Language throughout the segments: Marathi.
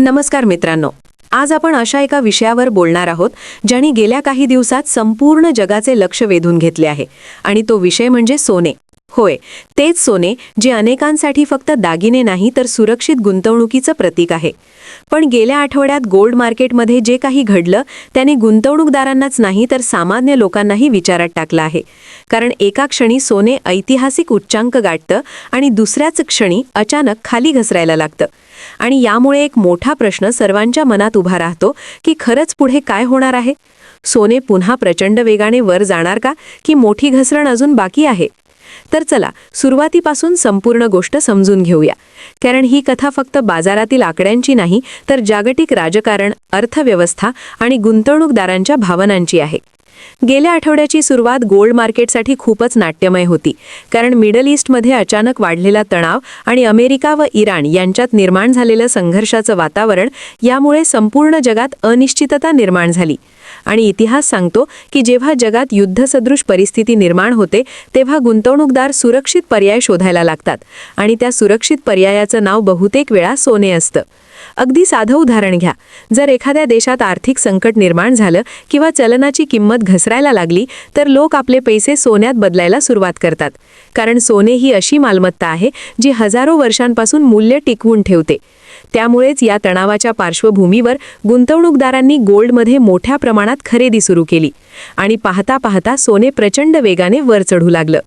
नमस्कार मित्रांनो, आज आपण अशा एका विषयावर बोलणार आहोत ज्याने गेल्या काही दिवसात संपूर्ण जगाचे लक्ष वेधून घेतले आहे आणि तो विषय म्हणजे सोने. होय, तेच सोने जे अनेकांसाठी फक्त दागिने नाही तर सुरक्षित गुंतवणुकीचं प्रतीक आहे. पण गेल्या आठवड्यात गोल्ड मार्केटमध्ये जे काही घडलं त्याने गुंतवणूकदारांनाच नाही तर सामान्य लोकांनाही विचारात टाकलं आहे. कारण एका क्षणी सोने ऐतिहासिक उच्चांक गाठतं आणि दुसऱ्याच क्षणी अचानक खाली घसरायला लागतं. आणि यामुळे एक मोठा प्रश्न सर्वांच्या मनात उभा राहतो की खरंच पुढे काय होणार आहे. सोने पुन्हा प्रचंड वेगाने वर जाणार का, की मोठी घसरण अजून बाकी आहे? तर चला सुरुवातीपासून संपूर्ण गोष्ट समजून घेऊया. कारण ही कथा फक्त बाजारातील आकड्यांची नाही तर जागतिक राजकारण, अर्थव्यवस्था आणि गुंतवणूकदारांच्या भावनांची आहे. गेल्या आठवड्याची सुरुवात गोल्ड मार्केटसाठी खूपच नाट्यमय होती. कारण मिडल ईस्टमध्ये अचानक वाढलेला तणाव आणि अमेरिका व इराण यांच्यात निर्माण झालेलं संघर्षाचं वातावरण यामुळे संपूर्ण जगात अनिश्चितता निर्माण झाली. आणि इतिहास सांगतो की जेव्हा जगात युद्धसदृश परिस्थिती निर्माण होते तेव्हा गुंतवणूकदार सुरक्षित पर्याय शोधायला लागतात आणि त्या सुरक्षित पर्यायाचं नाव बहुतेक वेळा सोने असतं. अगदी साधं उदाहरण घ्या. जर एखाद्या देशात आर्थिक संकट निर्माण झालं किंवा चलनाची किंमत घसरायला लागली तर लोक आपले पैसे सोन्यात बदलायला सुरुवात करतात. कारण सोने ही अशी मालमत्ता आहे जी हजारो वर्षांपासून मूल्य टिकवून ठेवते. त्यामुळेच या तणावाच्या पार्श्वभूमीवर गुंतवणूकदारांनी गोल्डमध्ये मोठ्या प्रमाणात खरेदी सुरू केली आणि पाहता पाहता सोने प्रचंड वेगाने वर चढू लागलं.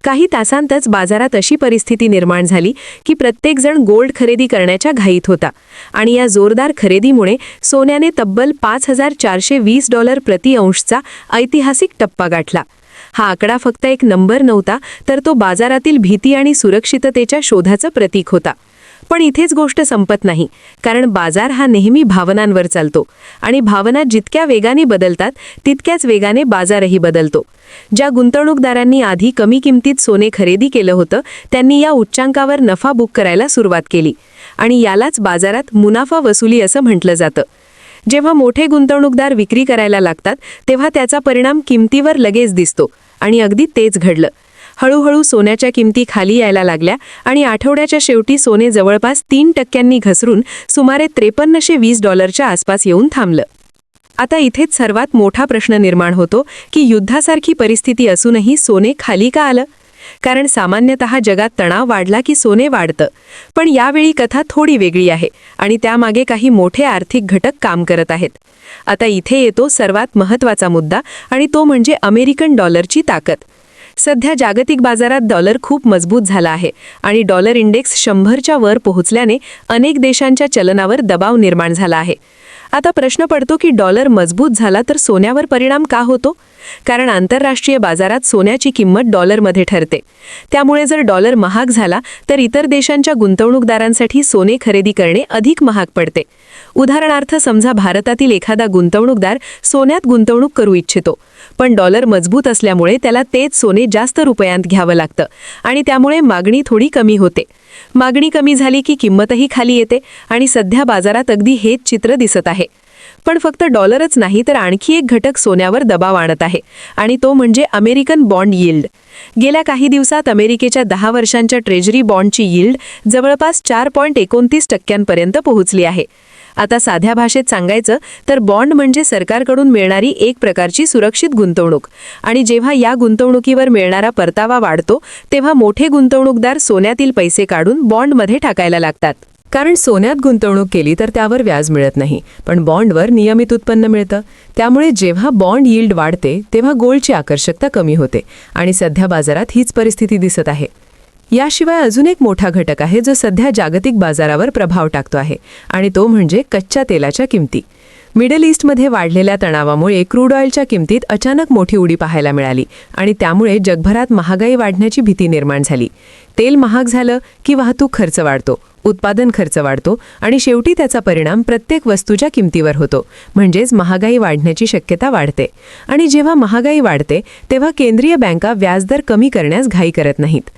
काही तासांतच बाजारात अशी परिस्थिती निर्माण झाली की प्रत्येकजण गोल्ड खरेदी करण्याच्या घाईत होता आणि या जोरदार खरेदीमुळे सोन्याने तब्बल $5,420 प्रति अंशचा ऐतिहासिक टप्पा गाठला. हा आकडा फक्त एक नंबर नव्हता तर तो बाजारातील भीती आणि सुरक्षिततेच्या शोधाचं प्रतीक होता. पण इथेच गोष्ट संपत नाही. कारण बाजार हा नेहमी भावनांवर चालतो आणि भावना जितक्या वेगाने बदलतात तितक्याच वेगाने बाजारही बदलतो. ज्या गुंतवणूकदारांनी आधी कमी किमतीत सोने खरेदी केलं होतं त्यांनी या उच्चांकावर नफा बुक करायला सुरुवात केली आणि यालाच बाजारात मुनाफा वसुली असं म्हटलं जातं. जेव्हा मोठे गुंतवणूकदार विक्री करायला लागतात तेव्हा त्याचा परिणाम किमतीवर लगेच दिसतो आणि अगदी तेच घडलं. हळूहळू सोन्याच्या किमती खाली यायला लागल्या आणि आठवड्याच्या शेवटी सोने जवळपास 3% घसरून सुमारे $5320 आसपास येऊन थांबलं. आता इथेच सर्वात मोठा प्रश्न निर्माण होतो की युद्धासारखी परिस्थिती असूनही सोने खाली का आलं? कारण सामान्यतः जगात तणाव वाढला की सोने वाढतं. पण यावेळी कथा थोडी वेगळी आहे आणि त्यामागे काही मोठे आर्थिक घटक काम करत आहेत. आता इथे येतो सर्वात महत्त्वाचा मुद्दा आणि तो म्हणजे अमेरिकन डॉलरची ताकद. सध्या जागतिक बाजारात डॉलर खूप मजबूत झाला आहे आणि डॉलर इंडेक्स 100च्या वर पोहोचल्याने अनेक देशांच्या चलनावर दबाव निर्माण झाला आहे. आता प्रश्न पडतो की डॉलर मजबूत झाला तर सोन्यावर परिणाम का होतो? कारण आंतरराष्ट्रीय बाजारात सोन्याची किंमत डॉलरमध्ये ठरते. त्यामुळे जर डॉलर महाग झाला तर इतर देशांच्या गुंतवणूकदारांसाठी सोने खरेदी करणे अधिक महाग पडते. उदाहरणार्थ समजा भारतातील एखादा गुंतवणूकदार सोन्यात गुंतवणूक करू इच्छितो, पण डॉलर मजबूत असल्यामुळे त्याला तेच सोने जास्त रुपयांत घ्यावं लागतं आणि त्यामुळे मागणी थोडी कमी होते. मागणी कमी झाली की किंमतही खाली येते आणि सध्या बाजारात अगदी हेच चित्र दिसत आहे. पण फक्त डॉलरच नाही तर आणखी एक घटक सोन्यावर दबाव आणत आहे आणि तो म्हणजे अमेरिकन बॉन्ड यील्ड. गेल्या काही दिवसात अमेरिकेच्या 10 वर्षांच्या ट्रेजरी बॉन्डची यील्ड जवळपास 4.29% पोहोचली आहे. आता साध्या भाषेत सांगायचं तर बॉन्ड म्हणजे सरकारकडून मिळणारी एक प्रकारची सुरक्षित गुंतवणूक आणि जेव्हा या गुंतवणुकीवर मिळणारा परतावा वाढतो तेव्हा मोठे गुंतवणूकदार सोन्यातील पैसे काढून बॉन्डमध्ये टाकायला लागतात. कारण सोन्यात गुंतवणूक केली तर त्यावर व्याज मिळत नाही, पण बॉन्डवर नियमित उत्पन्न मिळतं. त्यामुळे जेव्हा बॉन्ड यील्ड वाढते तेव्हा गोल्डची आकर्षकता कमी होते आणि सध्या बाजारात हीच परिस्थिती दिसत आहे. याशिवाय अजून एक मोठा घटक आहे जो सध्या जागतिक बाजारावर प्रभाव टाकतो आहे आणि तो म्हणजे कच्च्या तेलाच्या किमती. मिडल ईस्टमध्ये वाढलेल्या तणावामुळे क्रूड ऑइलच्या किमतीत अचानक मोठी उडी पाहायला मिळाली आणि त्यामुळे जगभरात महागाई वाढण्याची भीती निर्माण झाली. तेल महाग झालं की वाहतूक खर्च वाढतो, उत्पादन खर्च वाढतो आणि शेवटी त्याचा परिणाम प्रत्येक वस्तूच्या किमतीवर होतो. म्हणजेच महागाई वाढण्याची शक्यता वाढते. आणि जेव्हा महागाई वाढते तेव्हा केंद्रीय बँका व्याजदर कमी करण्यास घाई करत नाहीत.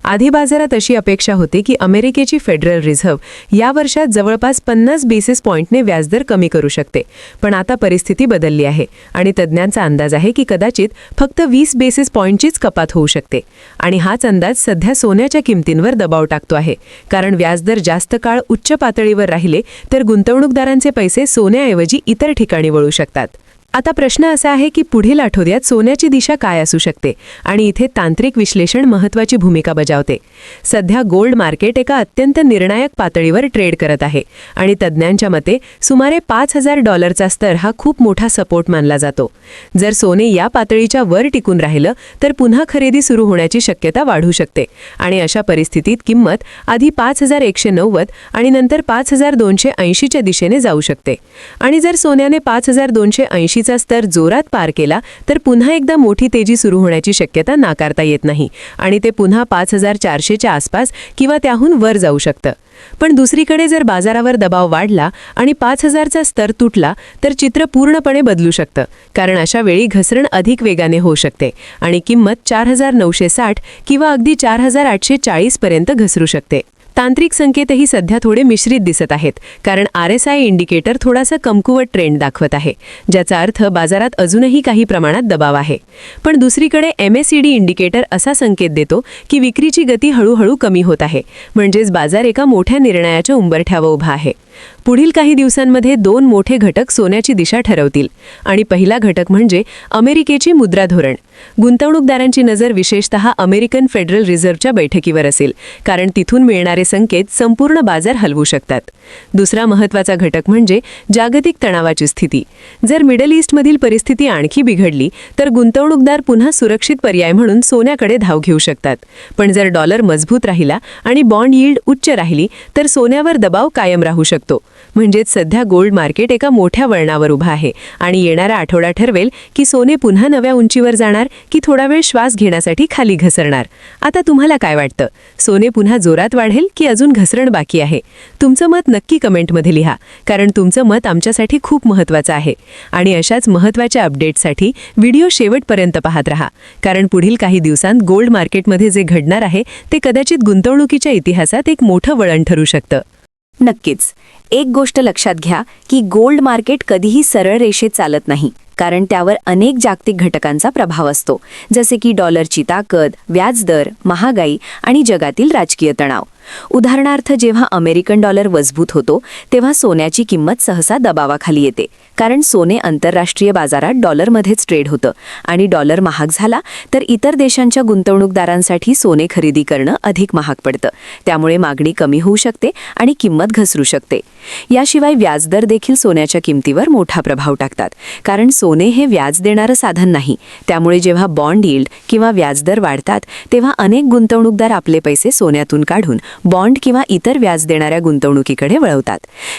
आधी बाजारात अशी अपेक्षा होती की अमेरिकेची फेडरल रिझर्व्ह या वर्षात जवळपास 50 बेसिस पॉइंटने व्याजदर कमी करू शकते. पण आता परिस्थिती बदलली आहे आणि तज्ज्ञांचा अंदाज आहे की कदाचित फक्त 20 बेसिस पॉइंटचीच कपात होऊ शकते. आणि हाच अंदाज सध्या सोन्याच्या किमतींवर दबाव टाकतो आहे. कारण व्याजदर जास्त काळ उच्च पातळीवर राहिले तर गुंतवणूकदारांचे पैसे सोन्याऐवजी इतर ठिकाणी वळू शकतात. आता प्रश्न असा आहे की पुढील आठवड्यात सोन्याची दिशा काय असू शकते आणि इथे तांत्रिक विश्लेषण महत्त्वाची भूमिका बजावते. सध्या गोल्ड मार्केट एका अत्यंत निर्णायक पातळीवर ट्रेड करत आहे आणि तज्ज्ञांच्या मते सुमारे $5,000चा स्तर हा खूप मोठा सपोर्ट मानला जातो. जर सोने या पातळीच्या वर टिकून राहिलं तर पुन्हा खरेदी सुरू होण्याची शक्यता वाढू शकते आणि अशा परिस्थितीत किंमत आधी 5,190 आणि नंतर 5,280च्या दिशेने जाऊ शकते. आणि जर सोन्याने 5,280 चा स्तर जोरात पार केला तर पुन्हा एकदा मोठी तेजी सुरू होण्याची शक्यता नाकारता येत नाही आणि ते पुन्हा 5,400च्या आसपास किंवा त्याहून वर जाऊ शकतं. पण दुसरीकडे जर बाजारावर दबाव वाढला आणि 5,000चा स्तर तुटला तर चित्र पूर्णपणे बदलू शकतं. कारण अशा वेळी घसरण अधिक वेगाने होऊ शकते आणि किंमत 4,960 किंवा अगदी 4,840 पर्यंत घसरू शकते. तांत्रिक संकेतही सध्या थोडे मिश्रित दिसत आहेत. कारण RSI इंडिकेटर थोडासा कमकुवत ट्रेंड दाखवत आहे, ज्याचा अर्थ बाजारात अजूनही काही प्रमाणात दबाव आहे. पण दुसरीकडे MACD इंडिकेटर असा संकेत देतो की विक्रीची गती हळूहळू कमी होत आहे, म्हणजेच बाजार एका मोठ्या निर्णयाच्या उंबरठ्यावर उभा आहे. पुढील काही दिवसांमध्ये 2 मोठे घटक सोन्याची दिशा ठरवतील आणि पहिला घटक म्हणजे अमेरिकेची मुद्रा धोरण. गुंतवणूकदारांची नजर विशेषतः अमेरिकन फेडरल रिझर्व्हच्या बैठकीवर असेल, कारण तिथून मिळणारे संकेत संपूर्ण बाजार हलवू शकतात. दुसरा महत्त्वाचा घटक म्हणजे जागतिक तणावाची स्थिती. जर मिडल ईस्टमधील परिस्थिती आणखी बिघडली तर गुंतवणूकदार पुन्हा सुरक्षित पर्याय म्हणून सोन्याकडे धाव घेऊ शकतात. पण जर डॉलर मजबूत राहिला आणि बॉन्ड यील्ड उच्च राहिली तर सोन्यावर दबाव कायम राहू शकतो. म्हणजेच सध्या गोल्ड मार्केट एका मोठ्या वळणावर उभा आहे आणि येणारा आठवडा ठरवेल की सोने पुन्हा नव्या उंचीवर जाणार की थोडा वेळ श्वास घेण्यासाठी खाली घसरणार. आता तुम्हाला काय वाटतं? सोने पुन्हा जोरात वाढेल की अजून घसरण बाकी आहे? तुमचं मत नक्की कमेंटमध्ये लिहा, कारण तुमचं मत आमच्यासाठी खूप महत्त्वाचं आहे. आणि अशाच महत्त्वाच्या अपडेट्ससाठी व्हिडिओ शेवटपर्यंत पाहत रहा, कारण पुढील काही दिवसांत गोल्ड मार्केटमध्ये जे घडणार आहे ते कदाचित गुंतवणुकीच्या इतिहासात एक मोठं वळण ठरू शकतं. नक्कीच. एक गोष्ट लक्षात घ्या की गोल्ड मार्केट कधीही सरळ रेषेत चालत नाही, कारण त्यावर अनेक जागतिक घटकांचा प्रभाव असतो, जसे की डॉलरची ताकद, व्याजदर, महागाई आणि जगातील राजकीय तणाव. उदाहरणार्थ, जेव्हा अमेरिकन डॉलर मजबूत होतो तेव्हा सोन्याची किंमत सहसा दबावाखाली येते, कारण सोने आंतरराष्ट्रीय बाजारात डॉलरमध्येच ट्रेड होतं आणि डॉलर महाग झाला तर इतर देशांच्या गुंतवणूकदारांसाठी सोने खरेदी करणं अधिक महाग पडतं. त्यामुळे मागणी कमी होऊ शकते आणि किंमत घसरू शकते. याशिवाय व्याजदर देखील सोन्याच्या किमतीवर मोठा प्रभाव टाकतात, कारण सोने हे व्याज देणारं साधन नाही. त्यामुळे जेव्हा बॉन्ड यील्ड किंवा व्याजदर वाढतात तेव्हा अनेक गुंतवणूकदार आपले पैसे सोन्यातून काढून बॉन्ड किंवा इतर व्याज देणाऱ्या गुंतवणुकीकडे वळवतात.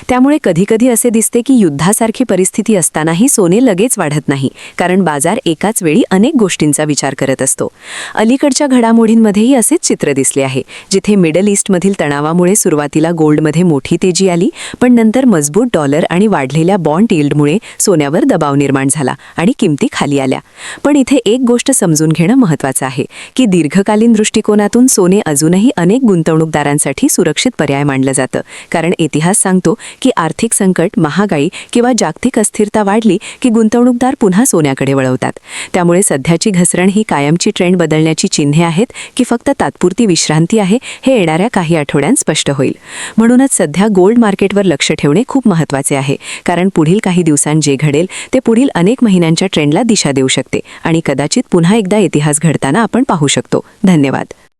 त्यामुळे कधीकधी असे दिसते की युद्धासारखी परिस्थिती असतानाही सोने लगेच वाढत नाही, कारण बाजार एकाच वेळी अनेक गोष्टींचा विचार करत असतो. अलीकडच्या घडामोडींमध्येही असेच चित्र दिसले आहे, जिथे मिडल ईस्टमधील तणावामुळे सुरुवातीला गोल्डमध्ये मोठी तेजी आली, पण नंतर मजबूत डॉलर आणि वाढलेल्या बॉन्ड यील्डमुळे सोन्यावर दबाव निर्माण झाला आणि किमती खाली आल्या. पण इथे एक गोष्ट समजून घेणं महत्त्वाचं आहे की दीर्घकालीन दृष्टिकोनातून सोने अजूनही अनेक गुंतवणूकदारांसाठी सुरक्षित पर्याय मानलं जातं, कारण इतिहास सांगतो की आर्थिक संकट, महागाई किंवा जागतिक अस्थिरता वाढली की गुंतवणूकदार पुन्हा सोन्याकडे वळवतात. त्यामुळे सध्याची घसरण ही कायमची ट्रेंड बदलण्याची चिन्हे आहेत की फक्त तात्पुरती विश्रांती आहे, हे येणाऱ्या काही आठवड्यांत स्पष्ट होईल. म्हणूनच सध्या गोल्ड मार्केटवर लक्ष ठेवणे खूप महत्त्वाचे आहे, कारण पुढील काही दिवसांत जे घडेल ते पुढील अनेक महिन्यांच्या ट्रेंडला दिशा देऊ शकते आणि कदाचित पुन्हा एकदा इतिहास घडताना आपण पाहू शकतो. धन्यवाद.